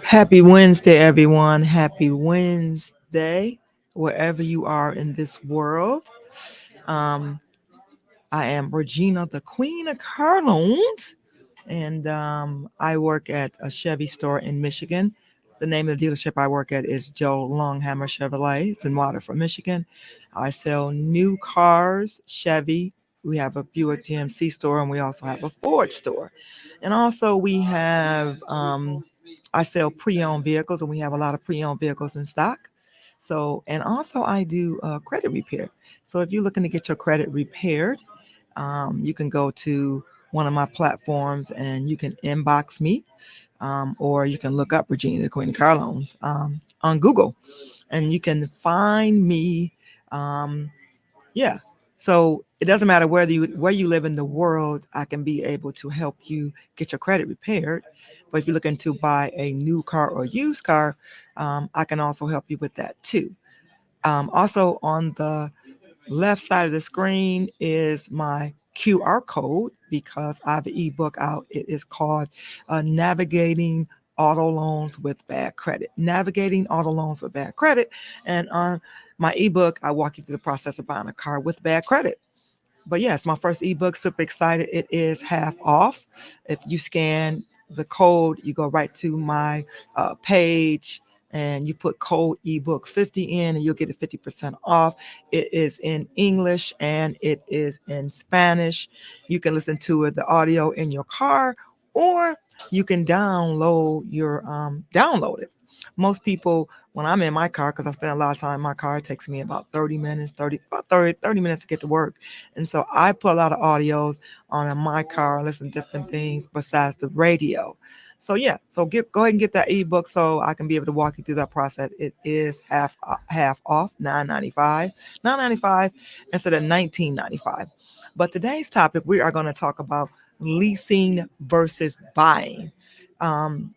Happy Wednesday, everyone. Happy Wednesday, wherever you are in this world. Um, I am Regina, the Queen of Carlones, and I work at a Chevy store in Michigan. The name of the dealership I work at is Joe Longhammer Chevrolet. It's in Waterford, Michigan. I sell new cars, Chevy. We have a Buick GMC store, and we also have a Ford store. And also, we have I sell pre-owned vehicles, and we have a lot of pre-owned vehicles in stock. So, and also I do credit repair. So, if you're looking to get your credit repaired, you can go to one of my platforms and you can inbox me, or you can look up Regina the Queen of Car Loans on Google, and you can find me. Um, yeah. So it doesn't matter where you live in the world. I can be able to help you get your credit repaired. But if you're looking to buy a new car or used car, I can also help you with that too. Also on the left side of the screen is my QR code because I have an ebook out. It is called Navigating Auto Loans with Bad Credit. Navigating Auto Loans with Bad Credit. And on my ebook, I walk you through the process of buying a car with bad credit. But yes, my first ebook, super excited. It is half off. If you scan the code, you go right to my page and you put code ebook 50 in and you'll get it 50% off. It is in English and it is in Spanish. You can listen to it, the audio in your car, or you can download it. Most people, when I'm in my car, because I spend a lot of time in my car, it takes me about 30 minutes, 30 minutes to get to work. And so I put a lot of audios on in my car, listen to different things besides the radio. So yeah, so go ahead and get that ebook so I can be able to walk you through that process. It is half off, $9.95 instead of $19.95. But today's topic, we are going to talk about leasing versus buying. Um,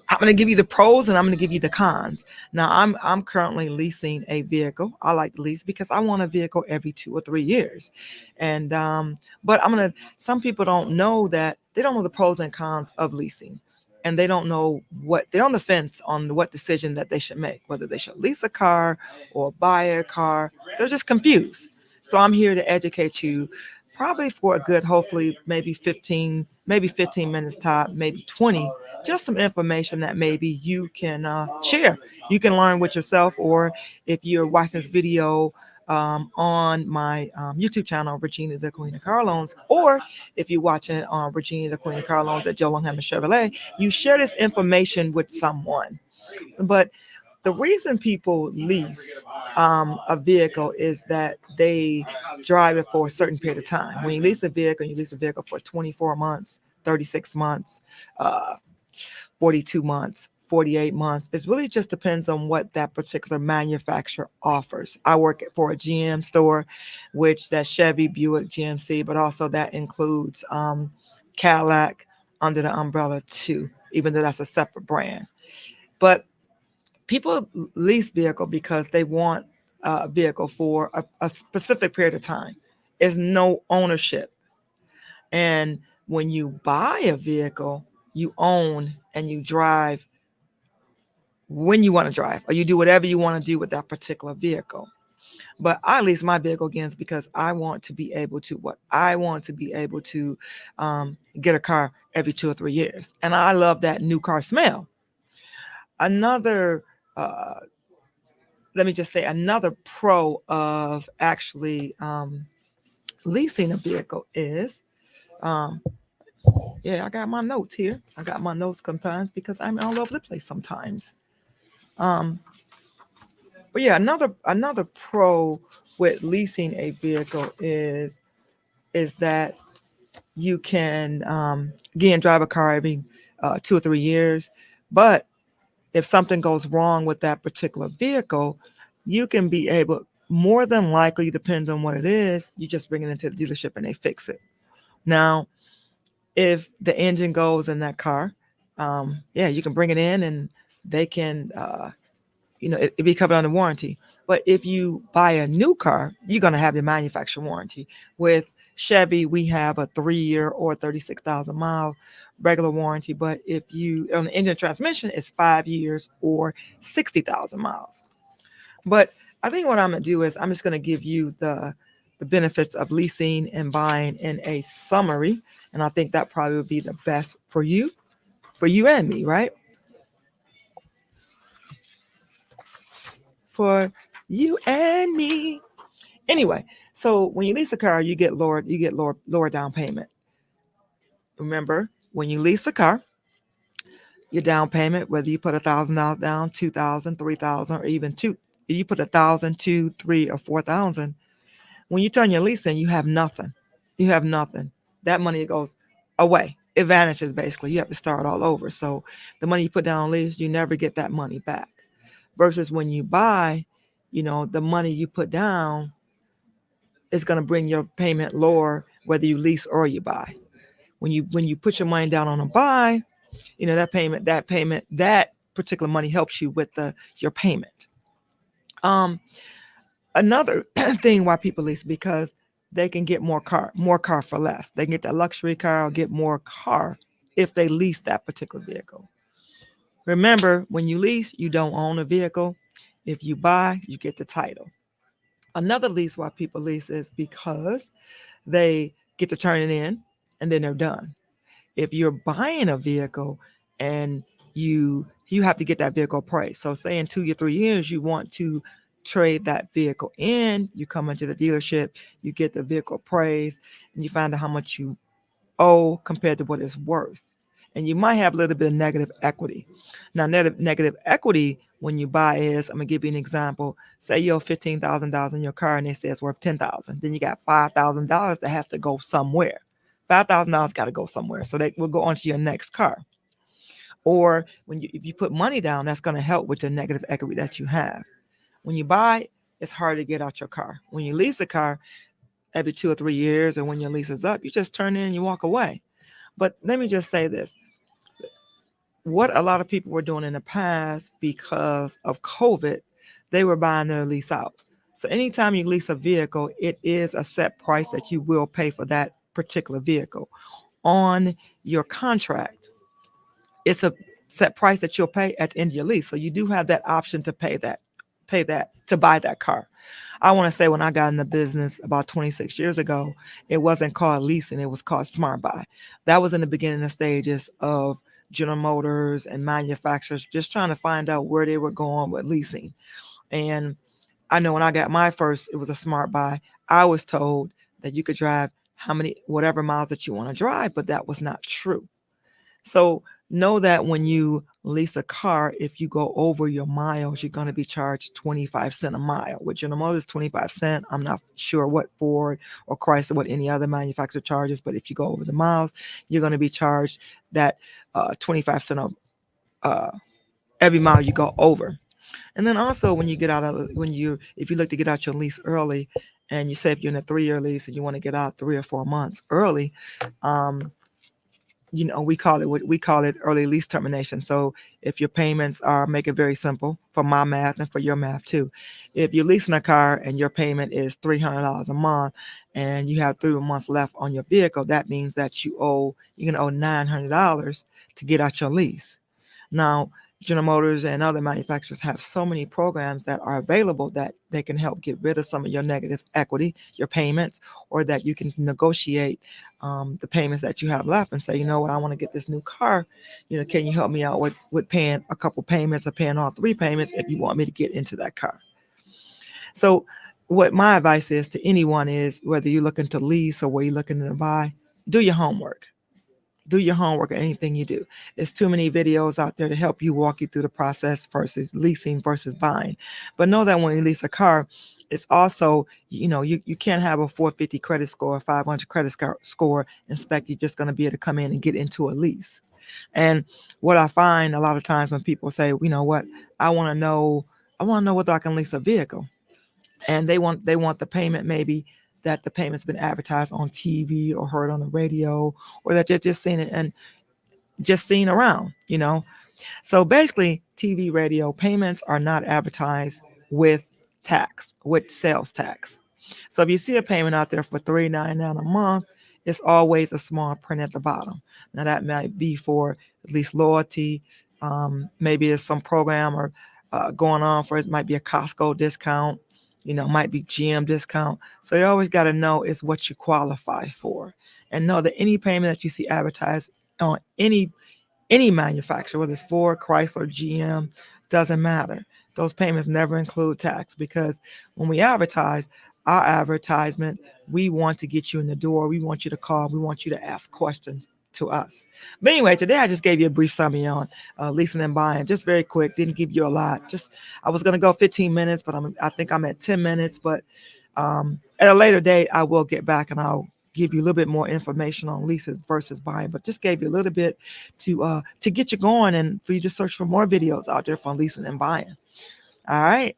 I'm going to give you the pros and I'm going to give you the cons. Now, I'm currently leasing a vehicle. I like to lease because I want a vehicle every 2 or 3 years, and but I'm gonna. Some people don't know that they don't know the pros and cons of leasing, and they don't know what they're on the fence on what decision that they should make, whether they should lease a car or buy a car. They're just confused. So I'm here to educate you probably for a good, hopefully maybe 15 minutes top, maybe 20, just some information that maybe you can share. You can learn with yourself, or if you're watching this video on my YouTube channel, Regina the Queen of Car Loans, or if you're watching on Regina the Queen of Car Loans at Joe Longham Chevrolet, you share this information with someone. But the reason people lease a vehicle is that they drive it for a certain period of time. When you lease a vehicle for 24 months, 36 months, uh, 42 months, 48 months. It really just depends on what that particular manufacturer offers. I work for a GM store, which that's Chevy, Buick, GMC, but also that includes Cadillac under the umbrella too, even though that's a separate brand. But people lease vehicle because they want a vehicle for a specific period of time. There's no ownership. And when you buy a vehicle, you own and you drive when you want to drive, or you do whatever you want to do with that particular vehicle. But I lease my vehicle again because I want to be able to get a car every 2 or 3 years. And I love that new car smell. Another uh, Let me just say another pro of actually leasing a vehicle is, um, yeah, I got my notes here. I got my notes sometimes because I'm all over the place sometimes. Um, but yeah, another pro with leasing a vehicle is that you can again drive a car every 2 or 3 years, but if something goes wrong with that particular vehicle, you can be able, more than likely, depends on what it is, you just bring it into the dealership and they fix it. Now, if the engine goes in that car, yeah, you can bring it in and they can, it be covered under warranty. But if you buy a new car, you're going to have the manufacturer warranty with Chevy, we have a 3 year or 36,000 mile regular warranty. But if you on the engine transmission, it's 5 years or 60,000 miles. But I think what I'm gonna do is I'm just gonna give you the benefits of leasing and buying in a summary, and I think that probably would be the best for you and me, right? For you and me. Anyway, so when you lease a car, you get lower down payment. Remember, when you lease a car, your down payment, whether you put $1,000 down, 2,000, 3,000, or even two, if you put 1,000, 2, 3, or 4,000, when you turn your lease in, you have nothing. You have nothing. That money goes away. It vanishes basically. You have to start all over. So the money you put down on lease, you never get that money back. Versus when you buy, the money you put down is going to bring your payment lower, whether you lease or you buy. When you put your money down on a buy, that particular money helps you with your payment. Another thing why people lease, because they can get more car for less. They can get that luxury car or get more car if they lease that particular vehicle. Remember, when you lease, you don't own a vehicle. If you buy, you get the title. Another lease why people lease is because they get to turn it in and then they're done. If you're buying a vehicle and you have to get that vehicle appraised. So say in 2 or 3 years you want to trade that vehicle in, you come into the dealership, you get the vehicle appraised, and you find out how much you owe compared to what it's worth. And you might have a little bit of negative equity. Now, negative equity when you buy is, I'm gonna give you an example. Say you owe $15,000 in your car and they say it's worth $10,000. Then you got $5,000 that has to go somewhere. $5,000 got to go somewhere, so they will go on to your next car. Or if you put money down, that's going to help with the negative equity that you have. When you buy, it's hard to get out your car. When you lease a car, every 2 or 3 years, or when your lease is up, you just turn in and you walk away. But let me just say this. What a lot of people were doing in the past because of COVID, they were buying their lease out. So anytime you lease a vehicle, it is a set price that you will pay for that particular vehicle. On your contract, it's a set price that you'll pay at the end of your lease. So you do have that option to pay that to buy that car. I want to say when I got in the business about 26 years ago, it wasn't called leasing, it was called smart buy. That was in the beginning of stages of General Motors and manufacturers just trying to find out where they were going with leasing. And I know when I got my first, it was a smart buy. I was told that you could drive whatever miles that you want to drive, but that was not true. So know that when you lease a car, if you go over your miles, you're going to be charged 25 cents a mile. With General Motors, 25 cents. I'm not sure what Ford or Chrysler, what any other manufacturer charges, but if you go over the miles, you're going to be charged that 25 cents of every mile you go over. And then also when you get out of if you look to get out your lease early, and you say if you're in a 3-year lease and you want to get out 3 or 4 months early, we call it early lease termination. So if your payments are, make it very simple for my math and for your math too. If you're leasing a car and your payment is $300 a month and you have 3 months left on your vehicle, that means that you can owe $900 to get out your lease. Now, General Motors and other manufacturers have so many programs that are available that they can help get rid of some of your negative equity, your payments, or that you can negotiate the payments that you have left and say, you know what, I want to get this new car. Can you help me out with paying a couple payments or paying all 3 payments if you want me to get into that car? So what my advice is to anyone is, whether you're looking to lease or whether you're looking to buy, do your homework. Do your homework in anything you do. There's too many videos out there to help you walk you through the process versus leasing versus buying. But know that when you lease a car, it's also, you can't have a 450 credit score, a 500 credit score, expect you're just going to be able to come in and get into a lease. And what I find a lot of times when people say, you know what, I want to know whether I can lease a vehicle. And they want the payment, maybe that the payment's been advertised on TV or heard on the radio, or that they're just seeing it and just seen around, So basically, TV, radio payments are not advertised with sales tax. So if you see a payment out there for $3.99 a month, it's always a small print at the bottom. Now that might be for at least loyalty. Maybe it's some program or going on for it. Might be a Costco discount. Might be GM discount. So you always got to know is what you qualify for, and know that any payment that you see advertised on any manufacturer, whether it's Ford, Chrysler, GM, doesn't matter. Those payments never include tax, because when we advertise, our advertisement, we want to get you in the door. We want you to call. We want you to ask questions to us. But anyway, today I just gave you a brief summary on leasing and buying. Just very quick. Didn't give you a lot. I was going to go 15 minutes, but I think I'm at 10 minutes. But at a later date, I will get back and I'll give you a little bit more information on leases versus buying, but just gave you a little bit to get you going and for you to search for more videos out there for leasing and buying. All right.